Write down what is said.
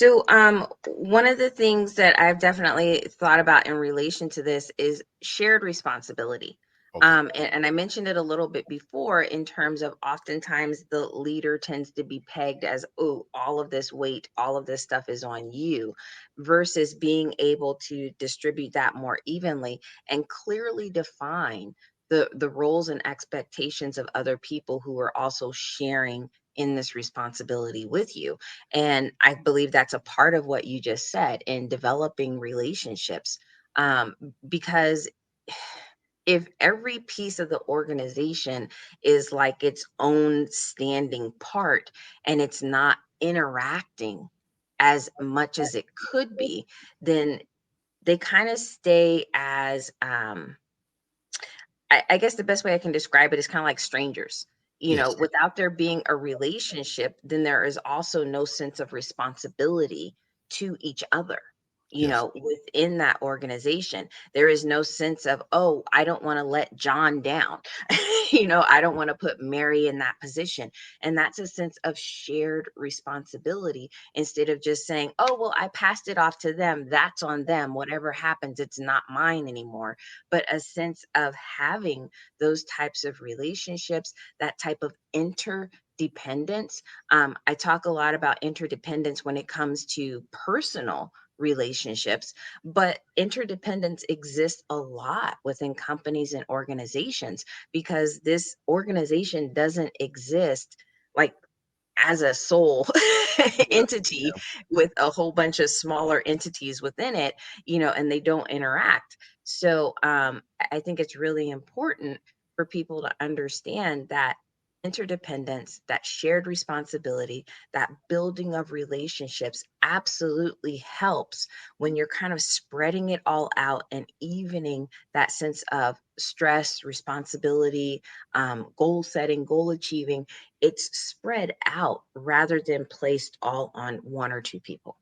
So, one of the things that I've definitely thought about in relation to this is shared responsibility. Okay. And I mentioned it a little bit before in terms of oftentimes the leader tends to be pegged as, oh, all of this weight, all of this stuff is on you, versus being able to distribute that more evenly and clearly define the roles and expectations of other people who are also sharing in this responsibility with you. And I believe that's a part of what you just said in developing relationships. Um, because if every piece of the organization is like its own standing part and it's not interacting as much as it could be, then they kind of stay as I guess the best way I can describe it is kind of like strangers. Yes. Without there being a relationship, then there is also no sense of responsibility to each other. Yes. Within that organization, there is no sense of, oh, I don't want to let John down. I don't want to put Mary in that position. And that's a sense of shared responsibility instead of just saying, oh, well, I passed it off to them. That's on them. Whatever happens, it's not mine anymore, but a sense of having those types of relationships, that type of interdependence. I talk a lot about interdependence when it comes to personal relationships, but interdependence exists a lot within companies and organizations because this organization doesn't exist like as a sole Yeah. entity with a whole bunch of smaller entities within it, and they don't interact. So I think it's really important for people to understand that interdependence, that shared responsibility, that building of relationships absolutely helps when you're kind of spreading it all out and evening that sense of stress, responsibility, goal setting, goal achieving. It's spread out rather than placed all on one or two people.